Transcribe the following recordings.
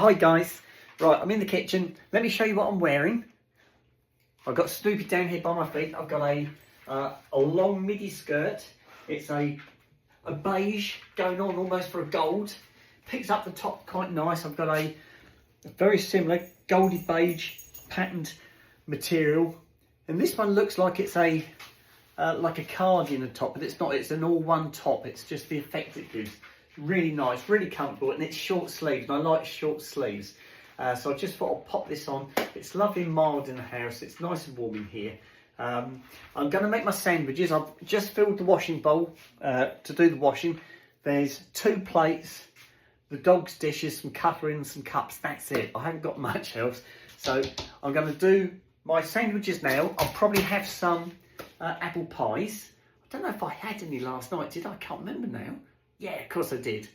Hi guys, right, I'm in the kitchen. Let me show you what I'm wearing. I've got Snoopy down here by my feet. I've got a long midi skirt. It's a beige going on almost for a gold. Picks up the top quite nice. I've got a very similar goldy beige patterned material, and this one looks like it's a like a cardigan at the top, but it's not. It's an all-one top. It's just the effect it gives. Really nice, really comfortable, and it's short sleeves, and I like short sleeves. So I just thought I'll pop this on. It's lovely and mild in the house. It's nice and warm in here. I'm going to make my sandwiches. I've just filled the washing bowl to do the washing. There's 2 plates, the dog's dishes, some cutlery and some cups. That's it. I haven't got much else. So I'm going to do my sandwiches now. I'll probably have some apple pies. I don't know if I had any last night, did I? I can't remember now. Yeah, of course I did.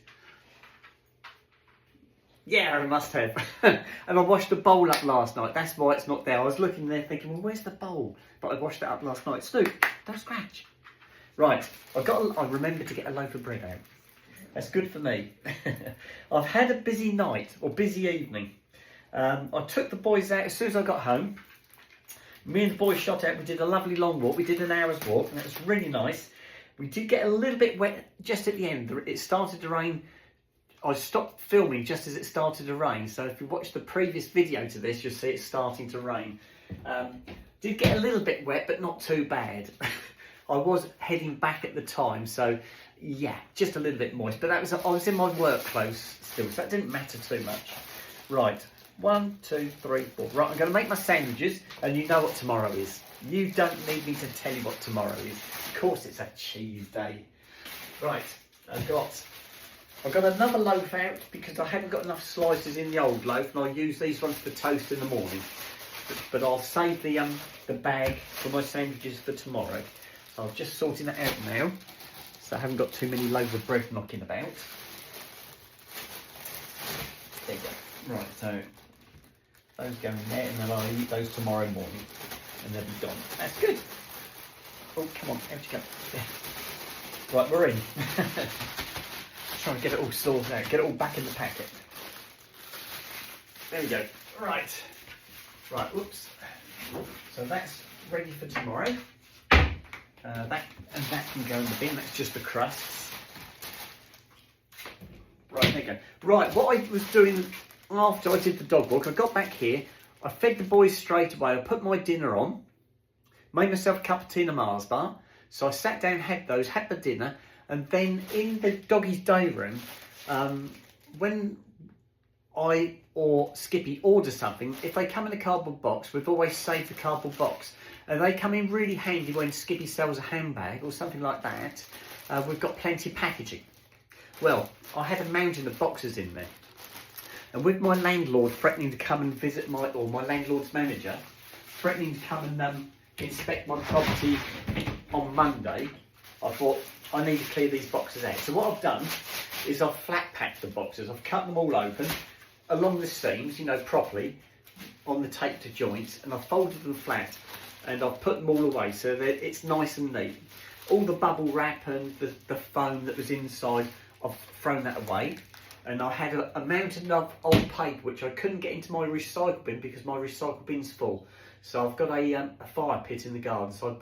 Yeah, I must have. And I washed the bowl up last night. That's why it's not there. I was looking there thinking, well, where's the bowl? But I washed it up last night. Snoop, don't scratch. Right, I remembered to get a loaf of bread out. That's good for me. I've had a busy night, or busy evening. I took the boys out as soon as I got home. Me and the boys shot out. We did a lovely long walk. We did an hour's walk, and it was really nice. We did get a little bit wet just at the end. It started to rain. I stopped filming just as it started to rain. So if you watch the previous video to this, you'll see it's starting to rain. Did get a little bit wet, but not too bad. I was heading back at the time. So yeah, just a little bit moist. But I was in my work clothes still, so that didn't matter too much. Right, 1, 2, 3, 4. Right, I'm going to make my sandwiches, and you know what tomorrow is. You don't need me to tell you what tomorrow is. Of course it's a cheese day. Right, I've got another loaf out because I haven't got enough slices in the old loaf, and I'll use these ones for toast in the morning. But I'll save the bag for my sandwiches for tomorrow. So I'm just sorting that out now, so I haven't got too many loaves of bread knocking about. There you go. Right, so those go in there, and then I'll eat those tomorrow morning, and they'll be gone. That's good. Oh, come on, out you go. Yeah. Right, we're in. Trying to get it all sorted out, get it all back in the packet. There we go. Right, whoops. So that's ready for tomorrow. That can go in the bin. That's just the crusts. Right, there you go. Right, what I was doing after I did the dog walk, I got back here. I fed the boys straight away. I put my dinner on, made myself a cup of tea and a Mars bar. So I sat down, had the dinner. And then in the doggy's day room, when I or Skippy order something, if they come in a cardboard box, we've always saved the cardboard box. And they come in really handy when Skippy sells a handbag or something like that. We've got plenty of packaging. Well, I had a mountain of boxes in there. And with my landlord threatening to come and visit my landlord's manager, threatening to come and inspect my property on Monday, I thought, I need to clear these boxes out. So what I've done is I've flat packed the boxes. I've cut them all open along the seams, you know, properly on the tape to joints, and I've folded them flat, and I've put them all away so that it's nice and neat. All the bubble wrap and the foam that was inside, I've thrown that away. And I had a mountain of old paper which I couldn't get into my recycle bin because my recycle bin's full. So I've got a fire pit in the garden, so I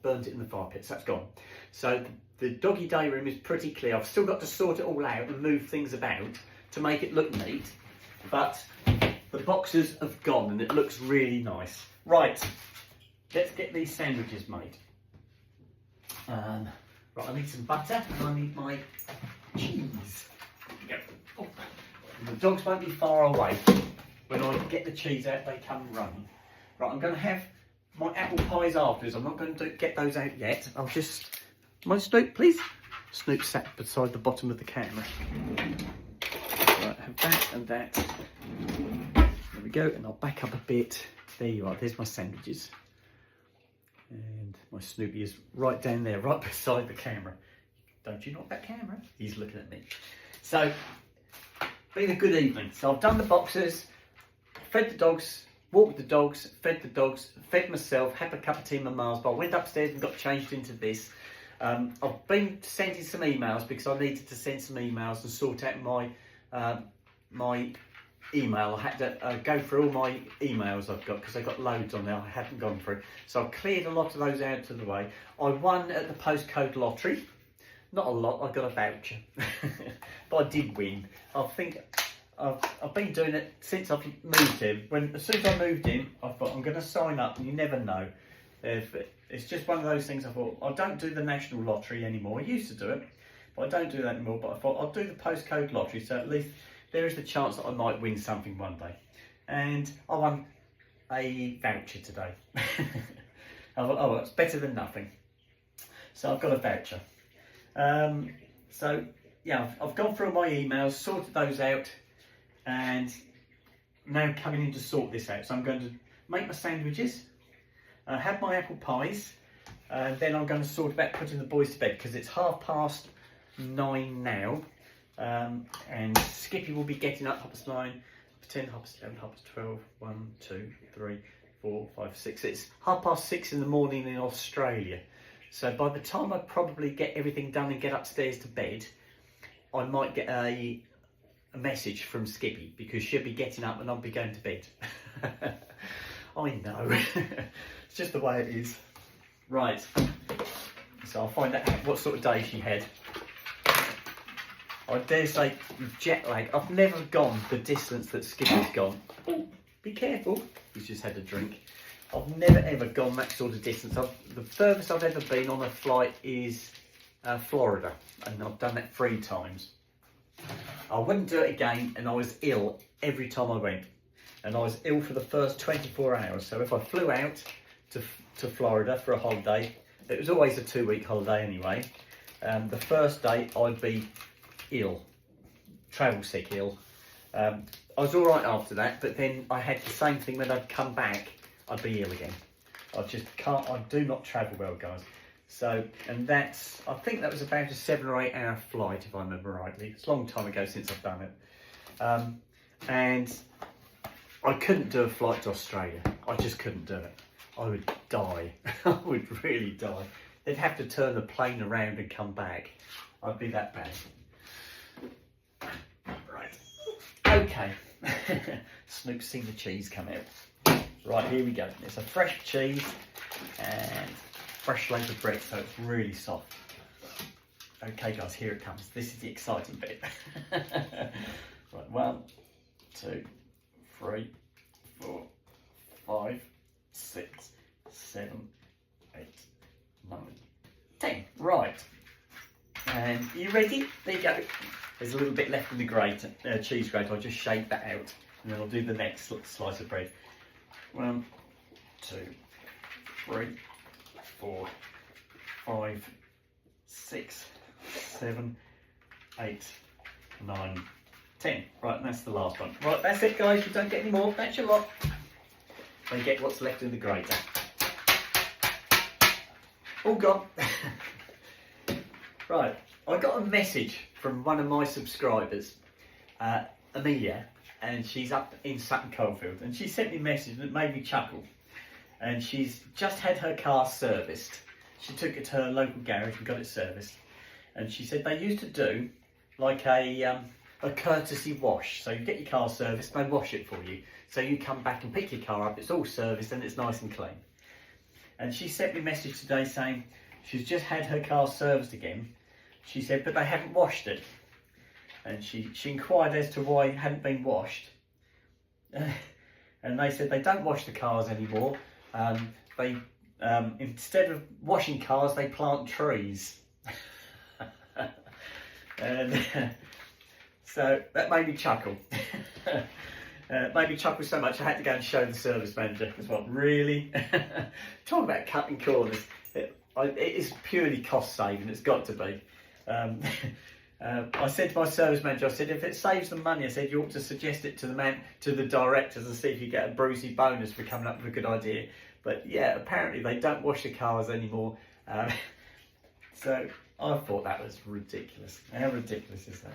burnt it in the fire pit, so that's gone. So the doggy day room is pretty clear. I've still got to sort it all out and move things about to make it look neat, but the boxes have gone and it looks really nice. Right, let's get these sandwiches made. Right, I need some butter and I need my cheese. Oh. The dogs won't be far away. When I get the cheese out, they come running. Right, I'm going to have my apple pies afterwards. I'm not going to get those out yet. I'll just... My Snoop, please. Snoop sat beside the bottom of the camera. Right, have that and that. There we go, and I'll back up a bit. There you are, there's my sandwiches. And my Snoopy is right down there, right beside the camera. Don't you knock that camera? He's looking at me. So, been a good evening. So I've done the boxes, fed the dogs, walked the dogs, fed myself, had a cup of tea in my Mars bar, went upstairs and got changed into this. I've been sending some emails because I needed to send some emails and sort out my email. I had to go through all my emails I've got, because I've got loads on there I hadn't gone through. So I cleared a lot of those out of the way. I won at the postcode lottery. Not a lot, I got a voucher. But I did win. I think I've been doing it since I've moved in. As soon as I moved in, I thought I'm going to sign up, and you never know. It's just one of those things. I thought, I don't do the national lottery anymore. I used to do it, but I don't do that anymore. But I thought I'll do the postcode lottery, so at least there is the chance that I might win something one day. And I won a voucher today. I thought, oh, that's better than nothing. So I've got a voucher. So yeah, I've gone through my emails, sorted those out, and now coming in to sort this out. So I'm going to make my sandwiches, have my apple pies, and then I'm going to sort about putting the boys to bed, because it's 9:30 now. And Skippy will be getting up 9:30, 10, 11, 12, 1, 2, 3, 4, 5, 6. It's 6:30 in the morning in Australia. So by the time I probably get everything done and get upstairs to bed, I might get a message from Skippy, because she'll be getting up and I'll be going to bed. I know. It's just the way it is. Right. So I'll find out what sort of day she had. I dare say with jet lag, I've never gone the distance that Skippy's gone. Oh, be careful. He's just had a drink. I've never ever gone that sort of distance. The furthest I've ever been on a flight is Florida, and I've done that 3 times. I wouldn't do it again, and I was ill every time I went. And I was ill for the first 24 hours. So if I flew out to Florida for a holiday, it was always a 2-week holiday anyway. The first day I'd be ill, travel sick ill. I was all right after that, but then I had the same thing when I'd come back. I'd be ill again. I just can't. I do not travel well, guys. So, and I think that was about a 7 or 8 hour flight, if I remember rightly. It's a long time ago since I've done it. And I couldn't do a flight to Australia. I just couldn't do it. I would die. I would really die. They'd have to turn the plane around and come back. I'd be that bad. Right. Okay. Snoop's seen the cheese come out. Right, here we go. It's a fresh cheese and fresh loaf of bread, so it's really soft. Okay, guys, here it comes. This is the exciting bit. Right, 1, 2, 3, 4, 5, 6, 7, 8, 9, 10. Right. And are you ready? There you go. There's a little bit left in the cheese grate. I'll just shake that out, and then I'll do the next slice of bread. 1, 2, 3, 4, 5, 6, 7, 8, 9, 10. Right, and that's the last one. Right, that's it, guys. You don't get any more. That's your lot. Then get what's left in the grater. All gone. Right, I got a message from one of my subscribers, Amelia, and she's up in Sutton Coldfield, and she sent me a message and it made me chuckle. And she's just had her car serviced. She took it to her local garage and got it serviced. And she said they used to do like a courtesy wash. So you get your car serviced, they wash it for you. So you come back and pick your car up, it's all serviced and it's nice and clean. And she sent me a message today saying she's just had her car serviced again. She said, but they haven't washed it. And she inquired as to why it hadn't been washed. And they said they don't wash the cars anymore. Instead of washing cars, they plant trees. And so that made me chuckle. Made me chuckle so much I had to go and show the service manager as well. Really? Talk about cutting corners. It is purely cost saving, it's got to be. I said to my service manager, I said, if it saves them money, I said, you ought to suggest it to the directors and see if you get a Brucey bonus for coming up with a good idea. But yeah, apparently they don't wash the cars anymore. So I thought that was ridiculous. How ridiculous is that?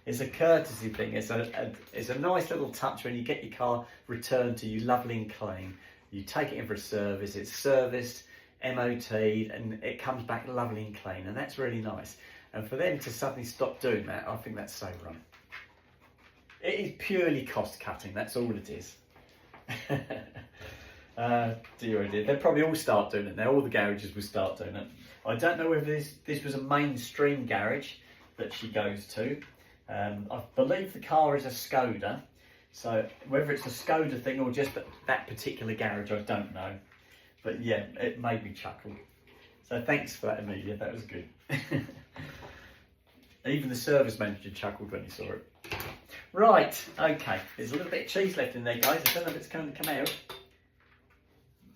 It's a courtesy thing. It's a nice little touch when you get your car returned to you lovely and clean. You take it in for a service, it's serviced, MOT'd, and it comes back lovely and clean, and that's really nice. And for them to suddenly stop doing that, I think that's so wrong. It is purely cost cutting, that's all it is. Dear oh dear, they'll probably all start doing it now, all the garages will start doing it. I don't know whether this was a mainstream garage that she goes to. I believe the car is a Skoda, so whether it's a Skoda thing or just that particular garage, I don't know. But yeah, it made me chuckle. So thanks for that, Amelia, that was good. Even the service manager chuckled when he saw it. Right, okay, there's a little bit of cheese left in there, guys. I don't know if it's going to come out.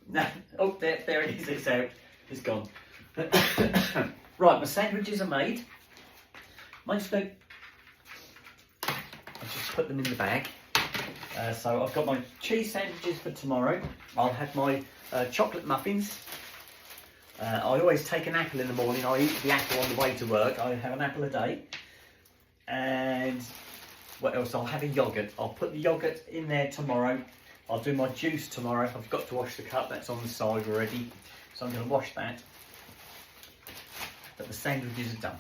No, oh, there it is, it's out. It's gone. Right, my sandwiches are made. Mine's no... I just put them in the bag. So I've got my cheese sandwiches for tomorrow. I'll have my chocolate muffins. I always take an apple in the morning. I eat the apple on the way to work. I have an apple a day. And what else? I'll have a yoghurt. I'll put the yoghurt in there tomorrow. I'll do my juice tomorrow. I've got to wash the cup. That's on the side already. So I'm going to wash that. But the sandwiches are done.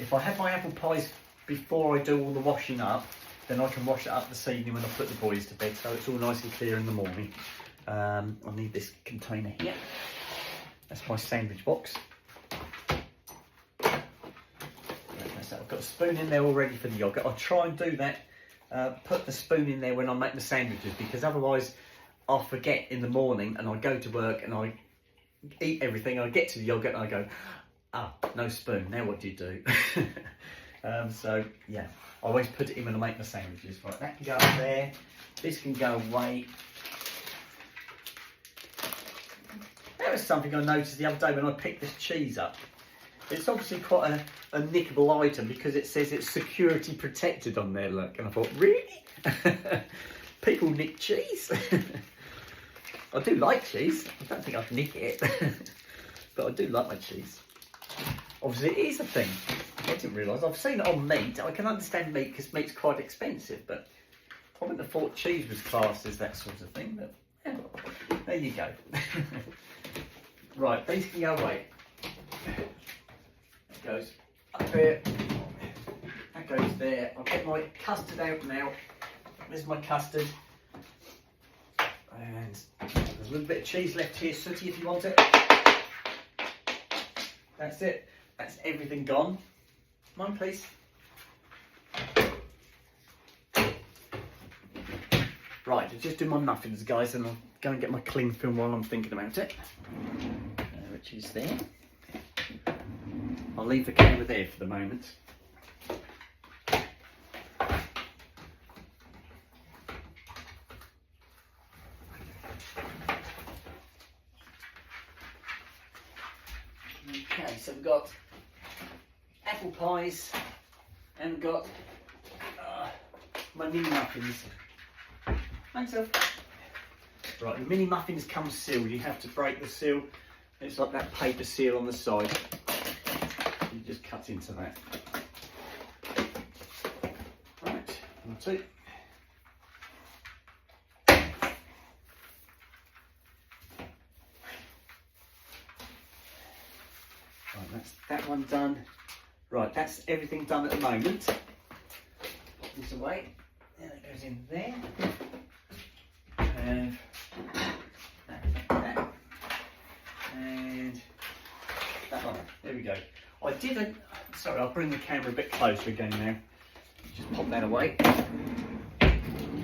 If I have my apple pies before I do all the washing up, then I can wash it up this evening when I put the boys to bed, so it's all nice and clear in the morning. I need this container here. That's my sandwich box. I've got a spoon in there already for the yoghurt. I'll try and do that, put the spoon in there when I make the sandwiches, because otherwise I'll forget in the morning and I go to work and I eat everything, I get to the yoghurt and I go, ah, no spoon, now what do you do? So yeah, I always put it in when I make my sandwiches. Right, that can go up there, this can go away. That was something I noticed the other day when I picked this cheese up. It's obviously quite a nickable item because it says it's security protected on there, look. And I thought, really? People nick cheese? I do like cheese. I don't think I'd nick it. But I do like my cheese. Obviously, it is a thing. I didn't realise. I've seen it on meat. I can understand meat because meat's quite expensive. But I wouldn't have thought cheese was classed as that sort of thing. But yeah, there you go. Right, these can go away. That goes up there. That goes there. I'll get my custard out now. There's my custard. And there's a little bit of cheese left here, Sooty, if you want it. That's it. That's everything gone. Come on, please. Right, I'll just do my muffins, guys, and I'll go and get my cling film while I'm thinking about it. Which is there. I'll leave the camera there for the moment. Okay, so we've got apple pies and we've got my mini muffins. Thanks, Elf. Right, the mini muffins come sealed. You have to break the seal. It's like that paper seal on the side. You just cut into that. Right, one, two. Right, that's that one done. Right, that's everything done at the moment. Put this away. There it goes in there. And that. And that one. There we go. I didn't. Sorry, I'll bring the camera a bit closer again now. Just pop that away.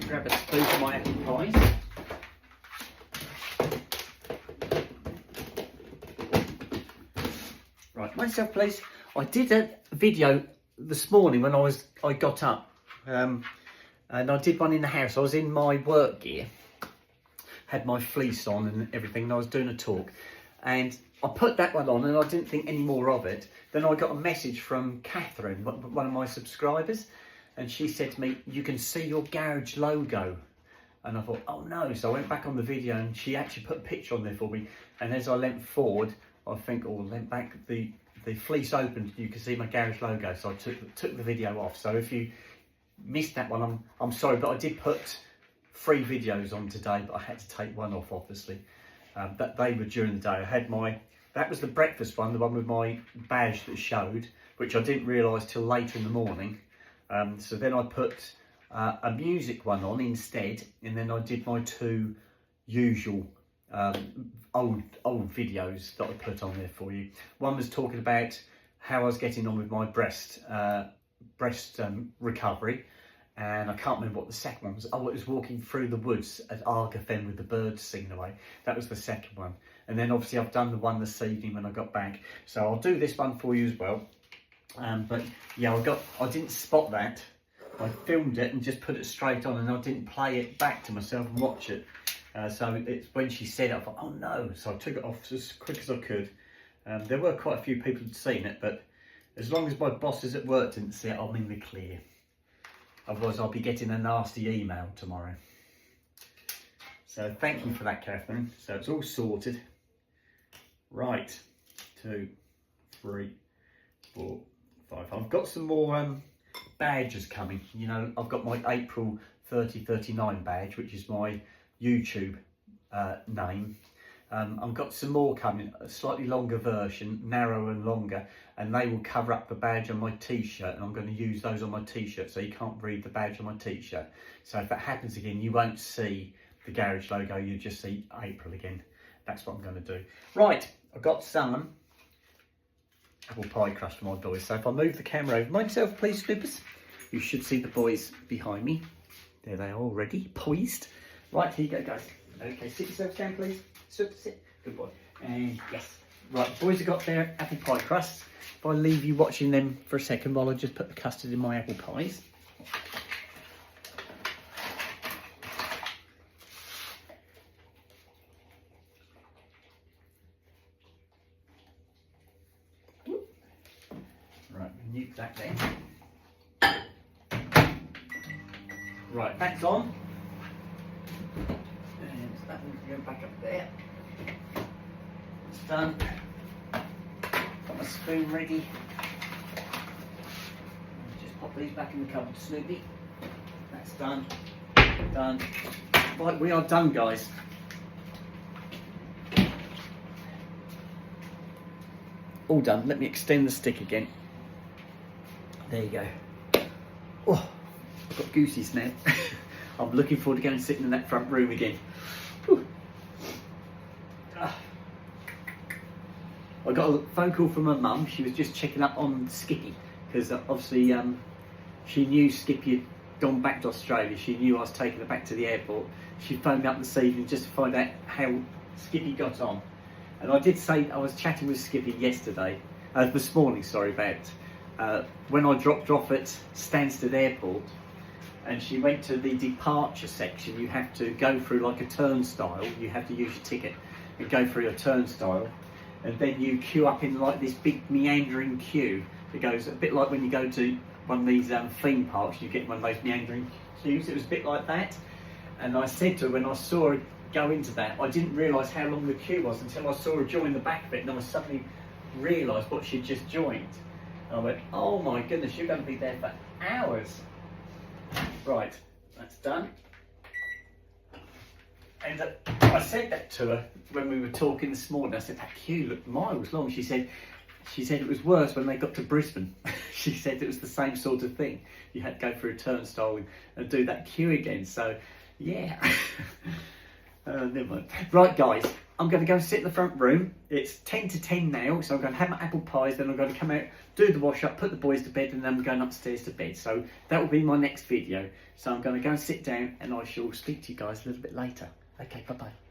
Grab a spoon for my apple pies. Right, myself, please. I did a video this morning when I got up, and I did one in the house. I was in my work gear, had my fleece on and everything, and I was doing a talk, and I put that one on and I didn't think any more of it. Then I got a message from Catherine, one of my subscribers, and she said to me, "You can see your garage logo." And I thought, oh no. So I went back on the video and she actually put a picture on there for me. And as I leant forward, I think, or leant back, the fleece opened, you can see my garage logo. So I took the video off. So if you missed that one, I'm sorry, but I did put 3 videos on today, but I had to take one off, obviously. But they were during the day. I had that was the breakfast one, the one with my badge that showed, which I didn't realise till later in the morning. So then I put a music one on instead, and then I did my 2 usual old videos that I put on there for you. One was talking about how I was getting on with my breast recovery, and I can't remember what the second one was. Oh, it was walking through the woods at Argafen with the birds singing away. That was the second one. And then obviously I've done the one this evening when I got back. So I'll do this one for you as well. But yeah, I didn't spot that. I filmed it and just put it straight on, and I didn't play it back to myself and watch it. So it's when she said it, I thought, oh no. So I took it off as quick as I could. There were quite a few people who'd seen it, but as long as my bosses at work didn't see it, I'm in the clear. Otherwise I'll be getting a nasty email tomorrow. So thank you for that, Catherine. So it's all sorted. Right, 2, 3, 4, 5. I've got some more badges coming. You know, I've got my April 3039 badge, which is my YouTube name. I've got some more coming, a slightly longer version, narrower and longer, and they will cover up the badge on my t-shirt, and I'm going to use those on my t-shirt so you can't read the badge on my t-shirt. So if that happens again, you won't see the garage logo, you just see April again. That's what I'm going to do. Right, I've got some apple pie crust for my boys. So if I move the camera over myself, please, Snoopers, you should see the boys behind me. There they are already, poised. Right, here you go, guys. Okay, sit yourselves down, please. Sit. Good boy. And yes. Right, the boys have got their apple pie crusts. If I leave you watching them for a second while I just put the custard in my apple pies. Right, nuke that then. Right, that's on. And that one can go back up there. It's done. Got my spoon ready. Just pop these back in the cupboard, Snoopy. That's done. Done. Right, we are done, guys. All done. Let me extend the stick again. There you go. Oh, I've got goosies now. I'm looking forward to going and sitting in that front room again. I got a phone call from my mum. She was just checking up on Skippy because obviously she knew Skippy had gone back to Australia. She knew I was taking her back to the airport. She phoned me up this evening just to find out how Skippy got on. And I did say I was chatting with Skippy this morning, sorry, about when I dropped her off at Stansted Airport, and she went to the departure section. You have to go through like a turnstile. You have to use your ticket and go through a turnstile, and then you queue up in like this big meandering queue. It goes a bit like when you go to one of these theme parks, you get one of those meandering queues. It was a bit like that. And I said to her when I saw her go into that, I didn't realise how long the queue was until I saw her join the back of it, and I suddenly realised what she'd just joined. And I went, oh my goodness, you're going to be there for hours. Right, that's done. And I said that to her when we were talking this morning. I said, that queue looked miles long. She said it was worse when they got to Brisbane. She said it was the same sort of thing. You had to go through a turnstile and do that queue again. So, yeah. Never mind. Right, guys, I'm going to go and sit in the front room. It's 10 to 10 now, so I'm going to have my apple pies, then I'm going to come out, do the wash up, put the boys to bed, and then I'm going upstairs to bed. So that will be my next video. So I'm going to go and sit down, and I shall speak to you guys a little bit later. Okay, bye-bye.